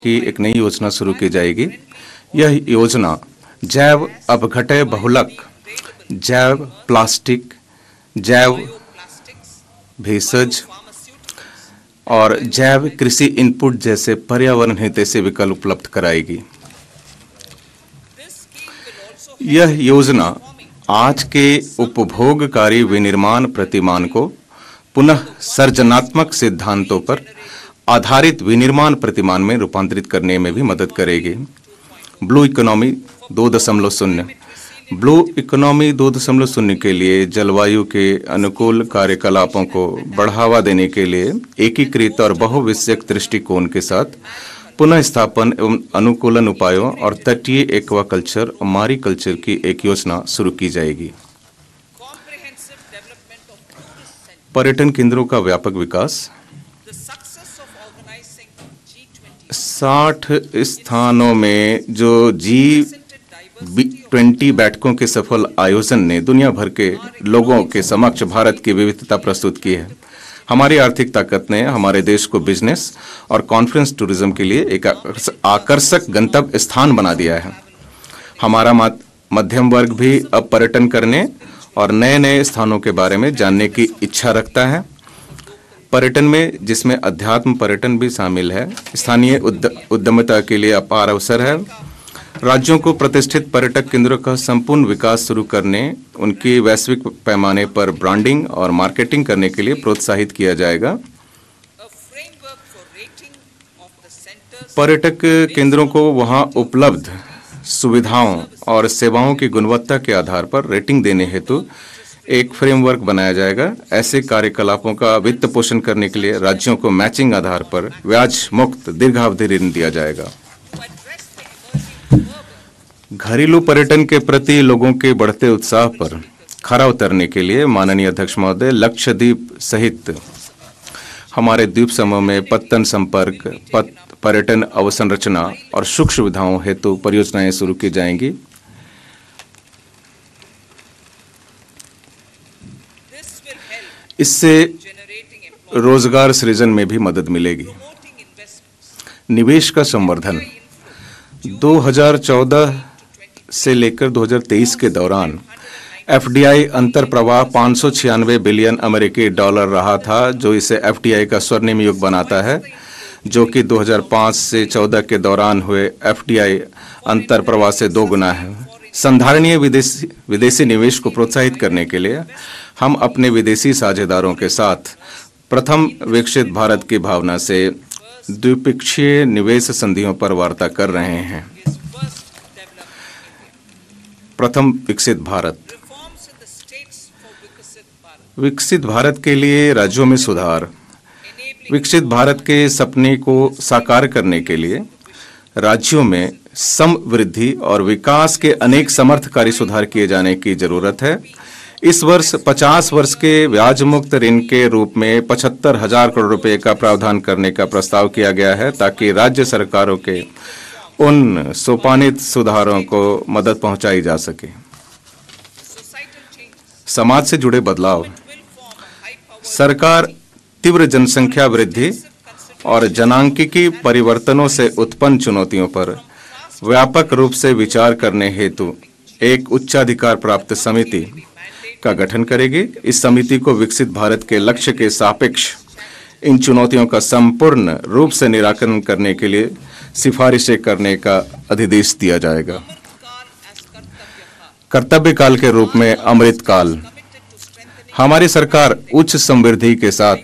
की एक नई योजना शुरू की जाएगी। यह योजना जैव अपघटय बहुलक, जैव प्लास्टिक, जैव भेषज और जैव कृषि इनपुट जैसे पर्यावरण हितैषी विकल्प उपलब्ध कराएगी। यह योजना आज के उपभोगकारी विनिर्माण प्रतिमान को पुनः सर्जनात्मक सिद्धांतों पर आधारित विनिर्माण प्रतिमान में रूपांतरित करने में भी मदद करेगी। Blue economy 2.0। ब्लू इकोनॉमी 2.0 के लिए जलवायु के अनुकूल कार्यकलापों को बढ़ावा देने के लिए एकीकृत और बहुविषयक दृष्टिकोण के साथ पुनः स्थापन एवं अनुकूलन उपायों और तटीय एक्वाकल्चर और मारीकल्चर की एक योजना शुरू की जाएगी। पर्यटन केंद्रों का व्यापक विकास। 60 स्थानों में जो G20 बैठकों के सफल आयोजन ने दुनिया भर के लोगों के समक्ष भारत की विविधता प्रस्तुत की है। हमारी आर्थिक ताकत ने हमारे देश को बिजनेस और कॉन्फ्रेंस टूरिज्म के लिए एक आकर्षक गंतव्य स्थान बना दिया है। हमारा मध्यम वर्ग भी अब पर्यटन करने और नए नए स्थानों के बारे में जानने की इच्छा रखता है। पर्यटन में, जिसमें अध्यात्म पर्यटन भी शामिल है, स्थानीय उद्यमिता के लिए अपार अवसर है। राज्यों को प्रतिष्ठित पर्यटक केंद्रों का संपूर्ण विकास शुरू करने, उनकी वैश्विक पैमाने पर ब्रांडिंग और मार्केटिंग करने के लिए प्रोत्साहित किया जाएगा। पर्यटक केंद्रों को वहां उपलब्ध सुविधाओं और सेवाओं की गुणवत्ता के आधार पर रेटिंग देने हेतु एक फ्रेमवर्क बनाया जाएगा। ऐसे कार्यकलापों का वित्त पोषण करने के लिए राज्यों को मैचिंग आधार पर ब्याज मुक्त दीर्घावधि ऋण दिया जाएगा। घरेलू पर्यटन के प्रति लोगों के बढ़ते उत्साह पर खरा उतरने के लिए माननीय अध्यक्ष महोदय, लक्षद्वीप सहित हमारे द्वीप समूह में पत्तन संपर्क, पर्यटन अवसंरचना और सुख सुविधाओं हेतु परियोजनाएं शुरू की जाएंगी। इससे रोजगार सृजन में भी मदद मिलेगी। निवेश का संवर्धन। 2014 से लेकर 2023 के दौरान एफडीआई अंतर प्रवाह 596 बिलियन अमेरिकी डॉलर रहा था, जो इसे एफडीआई का स्वर्णिम युग बनाता है, जो कि 2005 से 14 के दौरान हुए एफडीआई अंतर प्रवाह से 2 गुना है। संधारणीय विदेशी निवेश को प्रोत्साहित करने के लिए हम अपने विदेशी साझेदारों के साथ प्रथम विकसित भारत की भावना से द्विपक्षीय निवेश संधियों पर वार्ता कर रहे हैं। प्रथम विकसित भारत। विकसित भारत के लिए राज्यों में सुधार। विकसित भारत के सपने को साकार करने के लिए राज्यों में समवृद्धि और विकास के अनेक समर्थकारी सुधार किए जाने की जरूरत है। इस वर्ष 50 वर्ष के ब्याज मुक्त ऋण के रूप में 75,000 करोड़ रुपए का प्रावधान करने का प्रस्ताव किया गया है, ताकि राज्य सरकारों के उन सोपानित सुधारों को मदद पहुंचाई जा सके। समाज से जुड़े बदलाव। सरकार तीव्र जनसंख्या वृद्धि और जनांकिकी परिवर्तनों से उत्पन्न चुनौतियों पर व्यापक रूप से विचार करने हेतु एक उच्चाधिकार प्राप्त समिति का गठन करेगी। इस समिति को विकसित भारत के लक्ष्य के सापेक्ष इन चुनौतियों का संपूर्ण रूप से निराकरण करने के लिए सिफारिशें करने का अधिदेश दिया जाएगा। कर्तव्य काल के रूप में अमृत काल। हमारी सरकार उच्च समृद्धि के साथ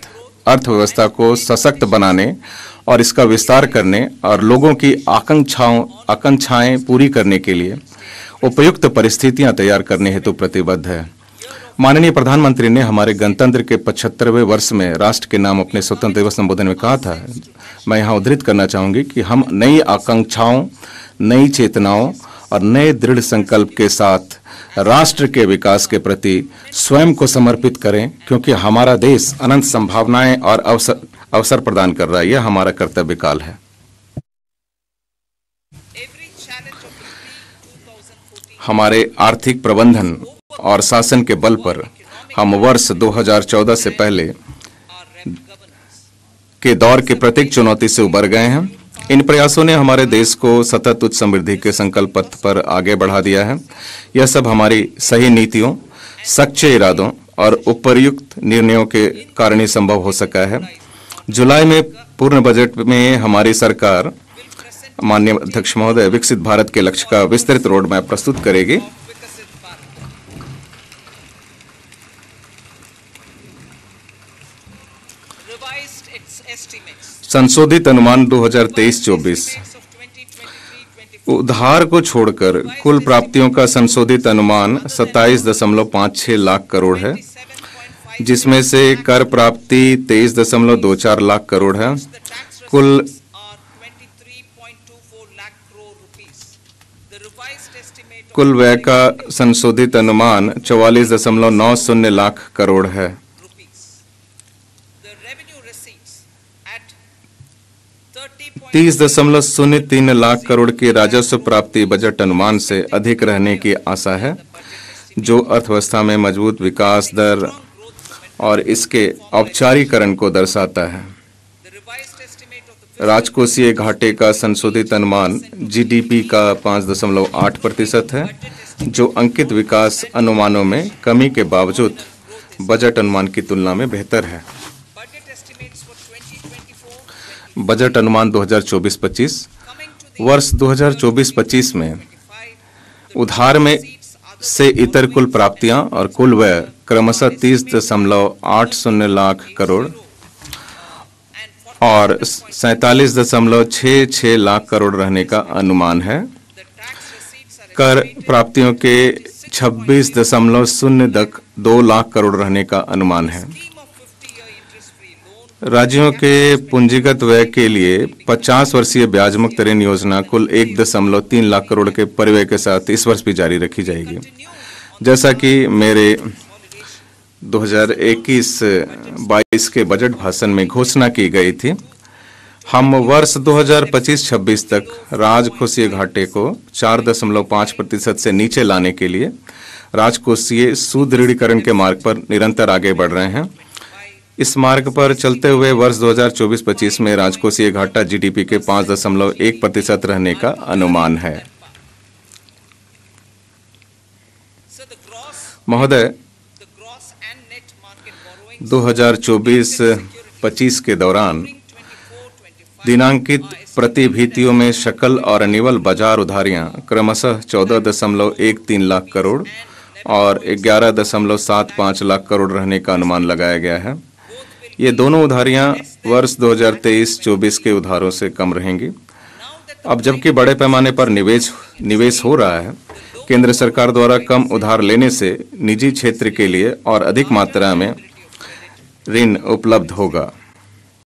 अर्थव्यवस्था को सशक्त बनाने और इसका विस्तार करने और लोगों की आकांक्षाएं पूरी करने के लिए उपयुक्त परिस्थितियां तैयार करने हेतु प्रतिबद्ध है। माननीय प्रधानमंत्री ने हमारे गणतंत्र के 75वें वर्ष में राष्ट्र के नाम अपने स्वतंत्रता दिवस संबोधन में कहा था, मैं यहाँ उद्धृत करना चाहूंगी कि हम नई आकांक्षाओं, नई चेतनाओं और नए दृढ़ संकल्प के साथ राष्ट्र के विकास के प्रति स्वयं को समर्पित करें, क्योंकि हमारा देश अनंत संभावनाएं और अवसर प्रदान कर रहा है। यह हमारा कर्तव्य काल है। हमारे आर्थिक प्रबंधन और शासन के बल पर हम वर्ष 2014 से पहले के दौर की प्रत्येक चुनौती से उबर गए हैं। इन प्रयासों ने हमारे देश को सतत उच्च समृद्धि के संकल्प पथ पर आगे बढ़ा दिया है। यह सब हमारी सही नीतियों, सच्चे इरादों और उपर्युक्त निर्णयों के कारण ही संभव हो सका है। जुलाई में पूर्ण बजट में हमारी सरकार, माननीय अध्यक्ष महोदय, विकसित भारत के लक्ष्य का विस्तृत रोड मैप प्रस्तुत करेगी। संशोधित अनुमान 2023-24 उधार को छोड़कर कुल प्राप्तियों का संशोधित अनुमान 27.56 लाख करोड़ है, जिसमें से कर प्राप्ति 23.24 लाख करोड़ है। कुल व्यय का संशोधित अनुमान 44.90 लाख करोड़ है। 30.03 लाख करोड़ की राजस्व प्राप्ति बजट अनुमान से अधिक रहने की आशा है, जो अर्थव्यवस्था में मजबूत विकास दर और इसके औपचारीकरण को दर्शाता है। राजकोषीय घाटे का संशोधित अनुमान जीडीपी का 5.8% है, जो अंकित विकास अनुमानों में कमी के बावजूद बजट अनुमान की तुलना में बेहतर है। बजट अनुमान 2024-25 वर्ष 2024-25 में उधार में से इतर कुल प्राप्तियां और कुल व्यय क्रमशः 30.80 लाख करोड़ और 47.66 लाख करोड़ रहने का अनुमान है। कर प्राप्तियों के 26.02 लाख करोड़ रहने का अनुमान है। राज्यों के पूंजीगत व्यय के लिए 50 वर्षीय ब्याज मुक्त ऋण योजना कुल 1.3 लाख करोड़ के परिव्यय के साथ इस वर्ष भी जारी रखी जाएगी। जैसा कि मेरे 2021-22 के बजट भाषण में घोषणा की गई थी, हम वर्ष 2025-26 तक राजकोषीय घाटे को 4.5% से नीचे लाने के लिए राजकोषीय सुदृढ़ीकरण के मार्ग पर निरंतर आगे बढ़ रहे हैं। इस मार्ग पर चलते हुए वर्ष 2024-25 में राजकोषीय घाटा जीडीपी के 5.1% रहने का अनुमान है। महोदय, 2024-25 के दौरान दिनांकित प्रतिभूतियों में शकल और निवल बाजार उधारियां क्रमशः 14.13 लाख करोड़ और 11.75 लाख करोड़ रहने का अनुमान लगाया गया है। ये दोनों उधारियां वर्ष 2023-24 के उधारों से कम रहेंगी। अब जबकि बड़े पैमाने पर निवेश हो रहा है, केंद्र सरकार द्वारा कम उधार लेने से निजी क्षेत्र के लिए और अधिक मात्रा में ऋण उपलब्ध होगा।